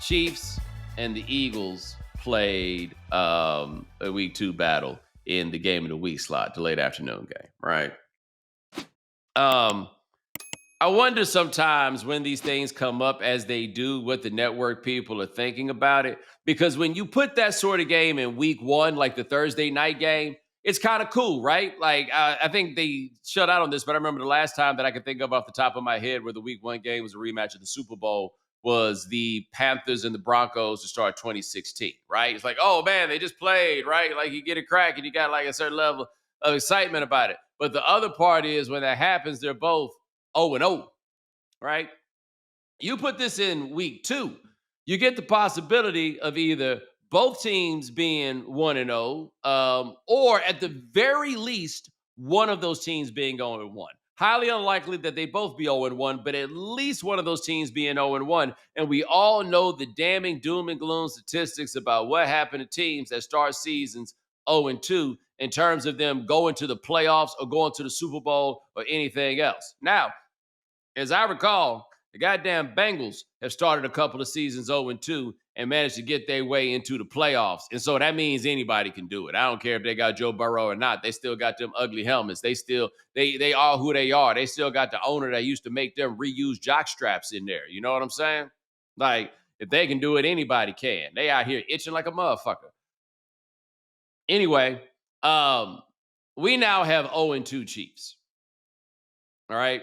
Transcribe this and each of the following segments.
Chiefs and the Eagles played a week 2 battle in the game of the week slot, the late afternoon game, right? Um, I wonder sometimes when these things come up as they do, what the network people are thinking about it. Because when you put that sort of game in week 1, like the Thursday night game, it's kind of cool, right? Like, I think they shut out on this, but I remember the last time that I could think of off the top of my head where the week 1 game was a rematch of the Super Bowl was the Panthers and the Broncos to start 2016, right? It's like, oh man, they just played, right? Like you get a crack and you got like a certain level of excitement about it. But the other part is when that happens, they're both 0-0, right? You put this in week 2, you get the possibility of either both teams being 1-0, or at the very least, one of those teams being 0-1. Highly unlikely that they both be 0-1, but at least one of those teams being 0-1. And we all know the damning doom and gloom statistics about what happened to teams that start seasons 0-2 in terms of them going to the playoffs or going to the Super Bowl or anything else. Now, as I recall, the goddamn Bengals have started a couple of seasons 0-2 and managed to get their way into the playoffs. And so that means anybody can do it. I don't care if they got Joe Burrow or not. They still got them ugly helmets. They are who they are. They still got the owner that used to make them reuse jock straps in there. You know what I'm saying? Like, if they can do it, anybody can. They out here itching like a motherfucker. Anyway, we now have 0-2 Chiefs. All right.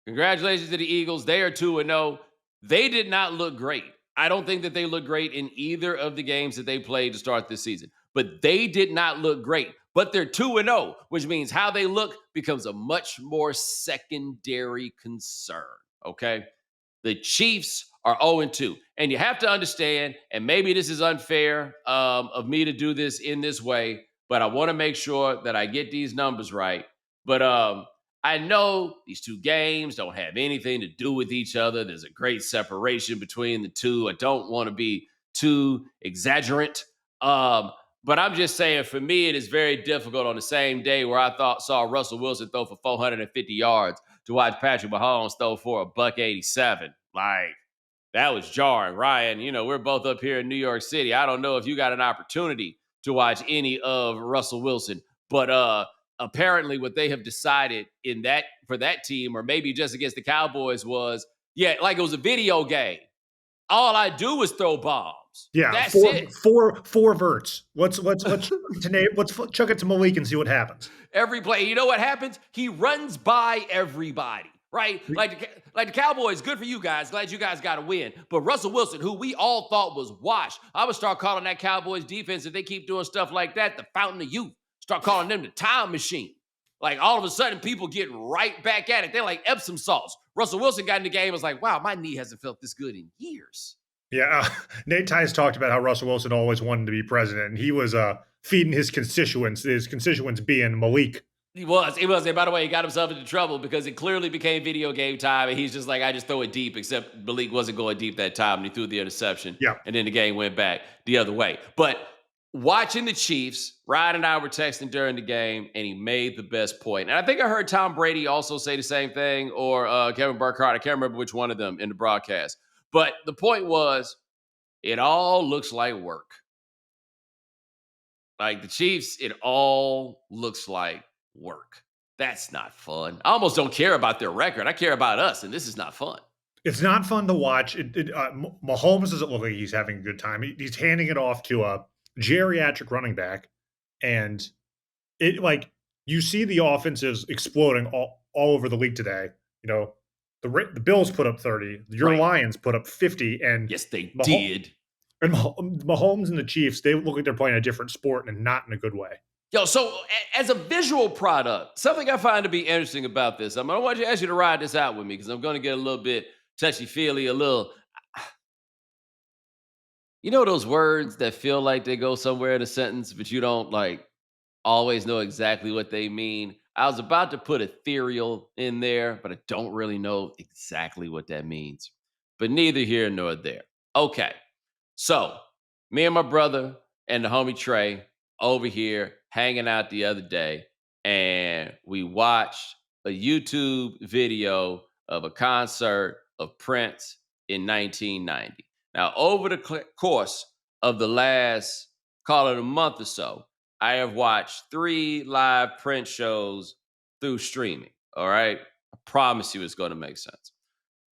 Congratulations to the Eagles. They are 2-0. They did not look great. I don't think that they look great in either of the games that they played to start this season, but they did not look great. But they're 2-0, which means how they look becomes a much more secondary concern. Okay. The Chiefs are 0-2. And you have to understand, and maybe this is unfair of me to do this in this way, but I want to make sure that I get these numbers right. But I know these two games don't have anything to do with each other. There's a great separation between the two. I don't want to be too exaggerant. But I'm just saying, for me, it is very difficult on the same day where I saw Russell Wilson throw for 450 yards to watch Patrick Mahomes throw for $187. Like, that was jarring. Ryan, we're both up here in New York City. I don't know if you got an opportunity to watch any of Russell Wilson, but apparently what they have decided for that team, or maybe just against the Cowboys, was, like it was a video game. All I do is throw bombs. Yeah, that's it. Four verts. Let's chuck it to Malik and see what happens. Every play, you know what happens? He runs by everybody, right? Like the Cowboys, good for you guys. Glad you guys got a win. But Russell Wilson, who we all thought was washed, I would start calling that Cowboys defense, if they keep doing stuff like that, the fountain of youth. Start calling them the time machine. Like, all of a sudden, people getting right back at it. They're like Epsom salts. Russell Wilson got in the game and was like, wow, my knee hasn't felt this good in years. Yeah, Nate Tice talked about how Russell Wilson always wanted to be president, and he was feeding his constituents being Malik. He was. And by the way, he got himself into trouble because it clearly became video game time, and he's just like, I just throw it deep, except Malik wasn't going deep that time, and he threw the interception. Yeah. And then the game went back the other way. But watching the Chiefs, Ryan and I were texting during the game, and he made the best point. And I think I heard Tom Brady also say the same thing, or Kevin Burkhardt. I can't remember which one of them in the broadcast. But the point was, it all looks like work. Like the Chiefs, it all looks like work. That's not fun. I almost don't care about their record. I care about us, and this is not fun. It's not fun to watch. Mahomes doesn't look like he's having a good time. He's handing it off to a geriatric running back, and you see the offenses exploding all over the league today. The Bills put up 30. Your Lions put up 50. And yes, they did. And Mahomes and the Chiefs, they look like they're playing a different sport, and not in a good way. So as a visual product, something I find to be interesting about this, I'm going to ask you to ride this out with me because I'm going to get a little bit touchy-feely, those words that feel like they go somewhere in a sentence, but you don't always know exactly what they mean. I was about to put ethereal in there, but I don't really know exactly what that means. But neither here nor there. Okay. So, me and my brother and the homie Trey over here hanging out the other day, and we watched a YouTube video of a concert of Prince in 1990. Now, over the course of the last, call it a month or so, I have watched 3 live Prince shows through streaming. All right. I promise you it's going to make sense.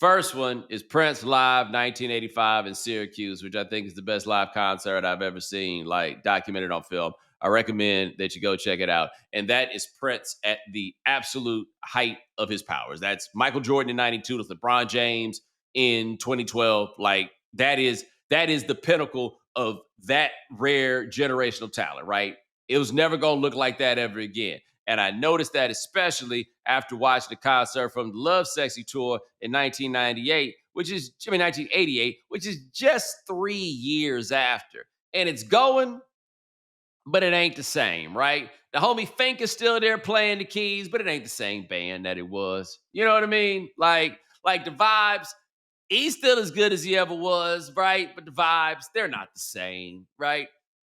First one is Prince Live 1985 in Syracuse, which I think is the best live concert I've ever seen, like documented on film. I recommend that you go check it out. And that is Prince at the absolute height of his powers. That's Michael Jordan in 92, that's LeBron James in 2012. Like that is the pinnacle of that rare generational talent, right? It was never gonna look like that ever again. And I noticed that especially after watching the concert from the Love Sexy tour in 1998, 1988, which is just 3 years after. And it's going, but it ain't the same, right? The homie Fink is still there playing the keys, but it ain't the same band that it was. You know what I mean? Like the vibes, he's still as good as he ever was, right? But the vibes, they're not the same, right?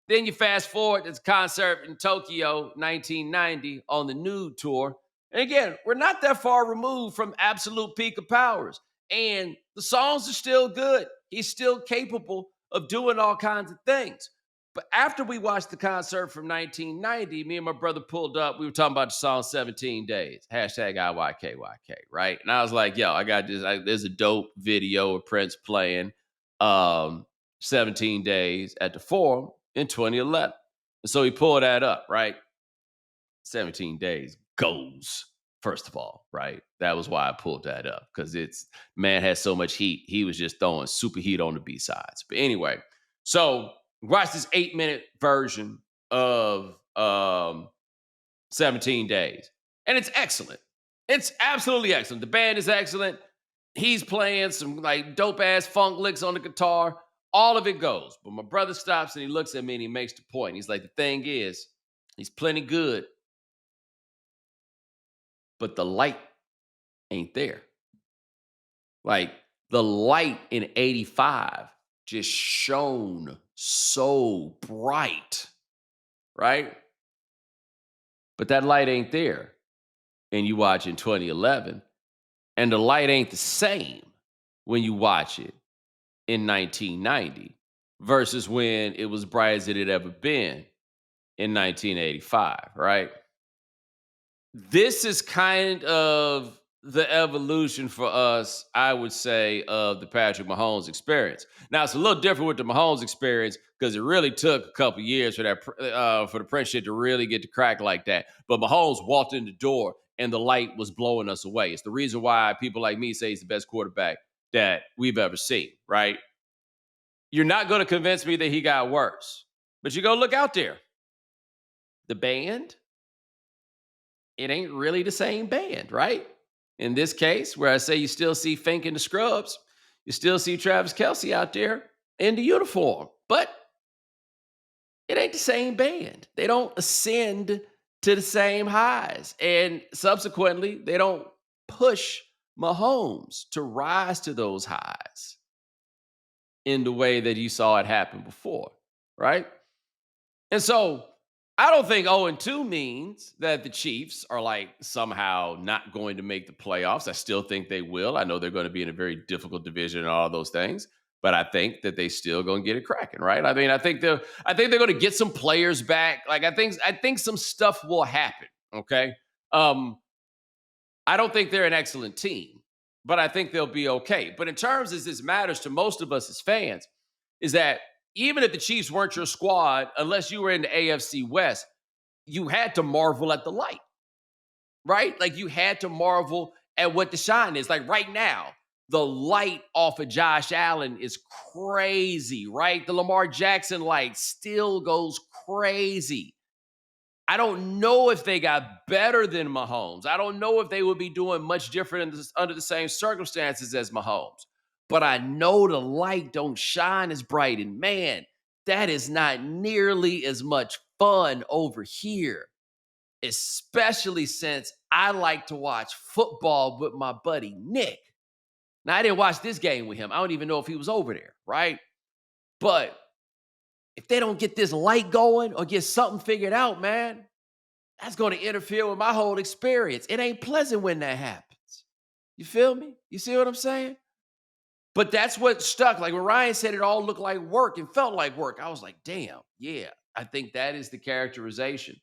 Then you fast forward to the concert in Tokyo, 1990, on the Nude tour. And again, we're not that far removed from absolute peak of powers. And the songs are still good. He's still capable of doing all kinds of things. But after we watched the concert from 1990, me and my brother pulled up. We were talking about the song 17 Days, hashtag IYKYK, right? And I was like, yo, I got this. There's a dope video of Prince playing 17 Days at the Forum in 2011. And so he pulled that up, right? 17 Days goes, first of all, right? That was why I pulled that up, because it's, man has so much heat. He was just throwing super heat on the B-sides. But anyway, so watch this 8-minute version of 17 Days. And it's excellent. It's absolutely excellent. The band is excellent. He's playing some like dope ass funk licks on the guitar. All of it goes. But my brother stops and he looks at me and he makes the point. He's like, the thing is, he's plenty good, but the light ain't there. Like the light in 85 just shone so bright, right? But that light ain't there. And you watch in 2011, and the light ain't the same when you watch it in 1990 versus when it was bright as it had ever been in 1985, right? This is kind of the evolution for us, I would say, of the Patrick Mahomes experience. Now it's a little different with the Mahomes experience because it really took a couple years for that for the Prince shit to really get to crack like that. But Mahomes walked in the door and the light was blowing us away. It's the reason why people like me say he's the best quarterback that we've ever seen. Right? You're not going to convince me that he got worse, but you go look out there. The band, it ain't really the same band, right? In this case, where I say you still see Fink in the scrubs, you still see Travis Kelce out there in the uniform, but it ain't the same band. They don't ascend to the same highs. And subsequently, they don't push Mahomes to rise to those highs in the way that you saw it happen before, right? And so I don't think 0-2 means that the Chiefs are like somehow not going to make the playoffs. I still think they will. I know they're going to be in a very difficult division and all those things, but I think that they still going to get it cracking, right? I mean, I think they're going to get some players back. Like I think some stuff will happen. Okay. Um, I don't think they're an excellent team, but I think they'll be okay. But in terms as this matters to most of us as fans, is that even if the Chiefs weren't your squad, unless you were in the AFC West, you had to marvel at the light, right? Like you had to marvel at what the shine is. Like right now, the light off of Josh Allen is crazy, right? The Lamar Jackson light still goes crazy. I don't know if they got better than Mahomes. I don't know if they would be doing much different under the same circumstances as Mahomes. But I know the light don't shine as bright. And man, that is not nearly as much fun over here, especially since I like to watch football with my buddy Nick. Now, I didn't watch this game with him. I don't even know if he was over there, right? But if they don't get this light going or get something figured out, man, that's going to interfere with my whole experience. It ain't pleasant when that happens. You feel me? You see what I'm saying? But that's what stuck. Like when Ryan said it all looked like work and felt like work, I was like, damn, yeah, I think that is the characterization.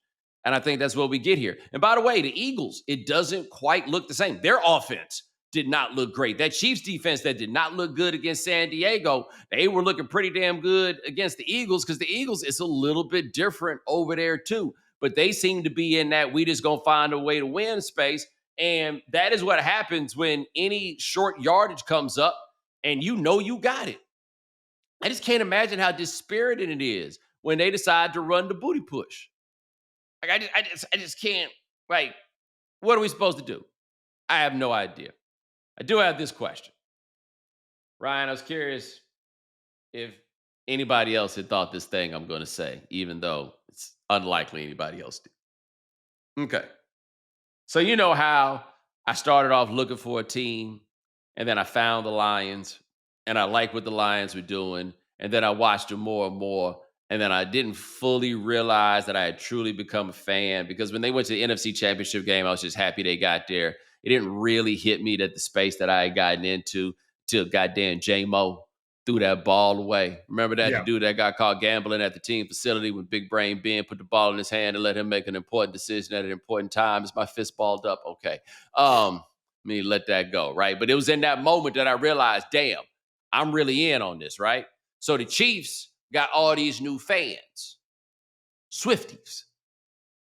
And I think that's what we get here. And by the way, the Eagles, it doesn't quite look the same. Their offense did not look great. That Chiefs defense that did not look good against San Diego, they were looking pretty damn good against the Eagles because the Eagles is a little bit different over there too. But they seem to be in that we just gonna find a way to win space. And that is what happens when any short yardage comes up and you got it. I just can't imagine how dispiriting it is when they decide to run the booty push. Like I just can't. Like, what are we supposed to do? I have no idea. I do have this question, Ryan. I was curious if anybody else had thought this thing I'm going to say, even though it's unlikely anybody else did. Okay, so you know how I started off looking for a team, and then I found the Lions, and I liked what the Lions were doing, and then I watched them more and more, and then I didn't fully realize that I had truly become a fan because when they went to the NFC Championship game, I was just happy they got there. It didn't really hit me that the space that I had gotten into till goddamn J-Mo threw that ball away. Remember that? The Yeah. dude that got caught gambling at the team facility when Big Brain Ben put the ball in his hand and let him make an important decision at an important time. Is my fist balled up? Okay. Me let that go, right? But it was in that moment that I realized, damn, I'm really in on this, right? So the Chiefs got all these new fans, Swifties,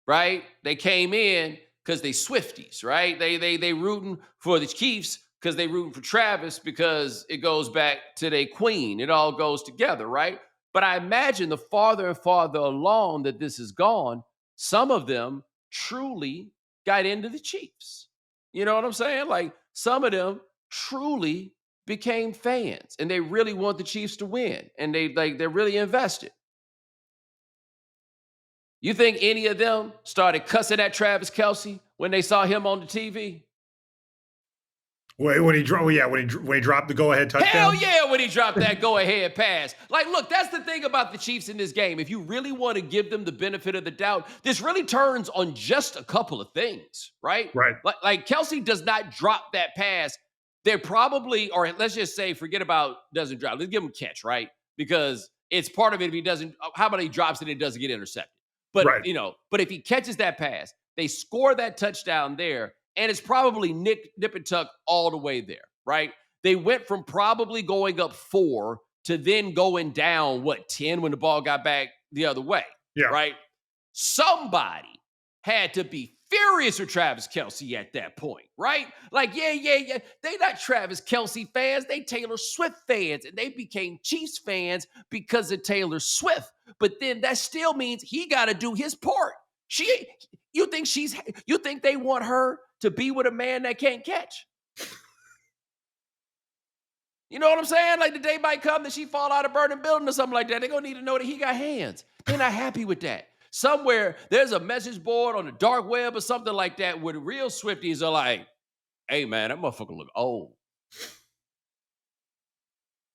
right? They came in because they Swifties, right? They rooting for the Chiefs because they rooting for Travis because it goes back to their queen. It all goes together, right? But I imagine the farther and farther along that this has gone, some of them truly got into the Chiefs. You know what I'm saying? Like some of them truly became fans and they really want the Chiefs to win and they're really invested. You think any of them started cussing at Travis Kelce when they saw him on the TV? When he dropped, yeah, when he dropped the go ahead Hell touchdown. yeah, when he dropped that go ahead pass. Like, look, that's the thing about the Chiefs in this game. If you really want to give them the benefit of the doubt, this really turns on just a couple of things, right? Right. Like Kelce does not drop that pass. They're probably, or let's just say, forget about doesn't drop. Let's give him a catch, right? Because it's part of it if he doesn't, how about he drops it and it doesn't get intercepted? But, Right. but if he catches that pass, they score that touchdown there, and it's probably nip and tuck all the way there, right? They went from probably going up 4 to then going down, 10 when the ball got back the other way, Yeah. right? Somebody had to be furious with Travis Kelce at that point, right? Like, yeah. They not Travis Kelce fans. They Taylor Swift fans. And they became Chiefs fans because of Taylor Swift. But then that still means he got to do his part. You think they want her to be with a man that can't catch? You know what I'm saying? Like the day might come that she fall out of burning building or something like that. They're going to need to know that he got hands. They're not happy with that. Somewhere there's a message board on the dark web or something like that where the real Swifties are like, hey man, that motherfucker look old.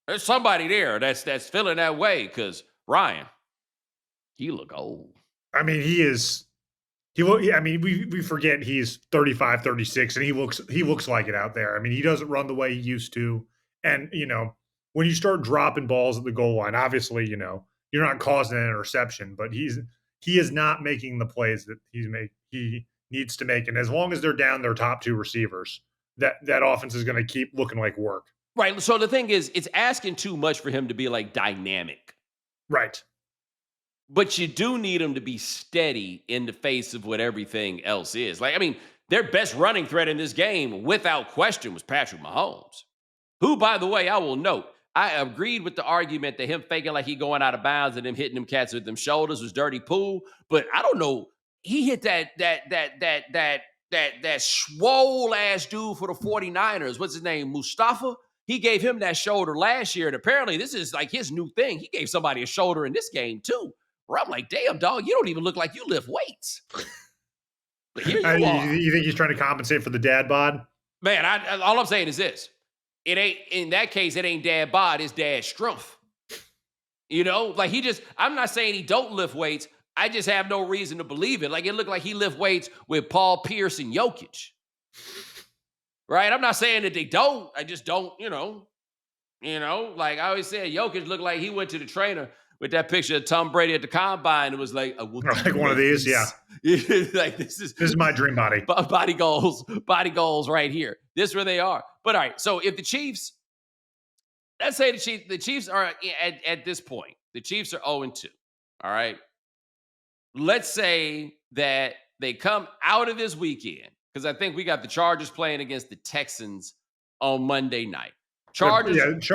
There's somebody there that's feeling that way because Ryan, he look old. I mean, he is. I mean, we forget he's 35, 36, and he looks like it out there. I mean, he doesn't run the way he used to. And, when you start dropping balls at the goal line, obviously, you're not causing an interception, but he is not making the plays that he needs to make. And as long as they're down their top 2 receivers, that offense is going to keep looking like work. Right. So the thing is, it's asking too much for him to be like dynamic. Right. But you do need him to be steady in the face of what everything else is. Like, I mean, their best running threat in this game, without question, was Patrick Mahomes. Who, by the way, I will note, I agreed with the argument that him faking like he going out of bounds and them hitting them cats with them shoulders was dirty pool. But I don't know. He hit that swole ass dude for the 49ers. What's his name? Mustafa? He gave him that shoulder last year. And apparently this is like his new thing. He gave somebody a shoulder in this game too. Where I'm like, damn, dog, you don't even look like you lift weights. But here you are. You think he's trying to compensate for the dad bod? Man, all I'm saying is this. It ain't, in that case, it ain't dad bod, it's dad strength. Like I'm not saying he don't lift weights. I just have no reason to believe it. Like it looked like he lift weights with Paul Pierce and Jokic. Right? I'm not saying that they don't. I just don't, Like I always said, Jokic looked like he went to the trainer with that picture of Tom Brady at the combine and was like, I want to Like one of make these, yeah. this. Like this is my dream body. Body goals right here. This is where they are. But all right, so if the Chiefs, let's say the Chiefs are at this point, the Chiefs are 0-2. All right. Let's say that they come out of this weekend, because I think we got the Chargers playing against the Texans on Monday night. Chargers Raiders.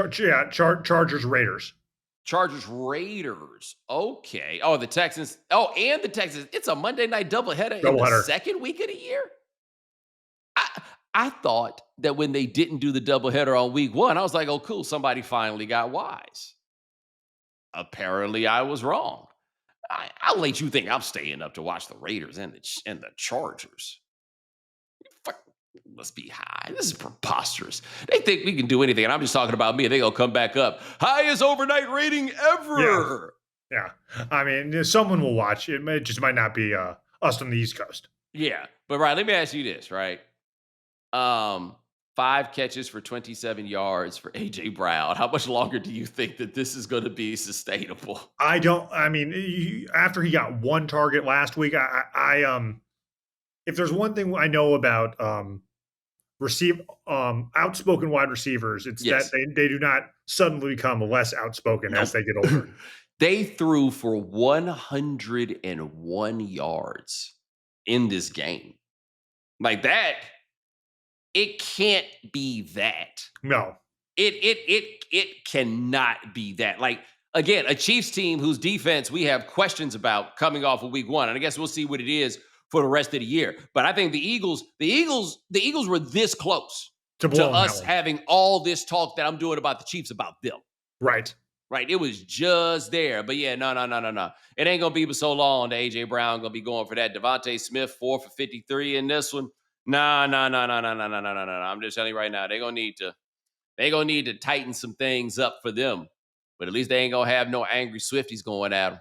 Chargers Raiders. Okay. Oh, the Texans. Oh, and the Texans. It's a Monday night doubleheader in the second week of the year. I thought that when they didn't do the doubleheader on week 1, I was like, oh, cool. Somebody finally got wise. Apparently, I was wrong. I'll let you think I'm staying up to watch the Raiders and the Chargers. Fuck, must be high. This is preposterous. They think we can do anything, and I'm just talking about me. And they gonna come back up. Highest overnight rating ever. Yeah. I mean, someone will watch. It just might not be us on the East Coast. Yeah, but right. Let me ask you this, right? 5 catches for 27 yards for AJ Brown. How much longer do you think that this is going to be sustainable? I mean, after he got 1 target last week, if there's one thing I know about outspoken wide receivers, it's that they do not suddenly become less outspoken as they get older. They threw for 101 yards in this game. Like that, it can't be that. No. It cannot be that. Like, again, a Chiefs team whose defense we have questions about coming off of week 1. And I guess we'll see what it is for the rest of the year. But I think the Eagles were this close to us having all this talk that I'm doing about the Chiefs about them. Right. It was just there. But yeah, no. It ain't gonna be so long that AJ Brown gonna be going for that. Devontae Smith 4 for 53 in this one. No. I'm just telling you right now, they're gonna need to tighten some things up for them. But at least they ain't gonna have no angry Swifties going at them.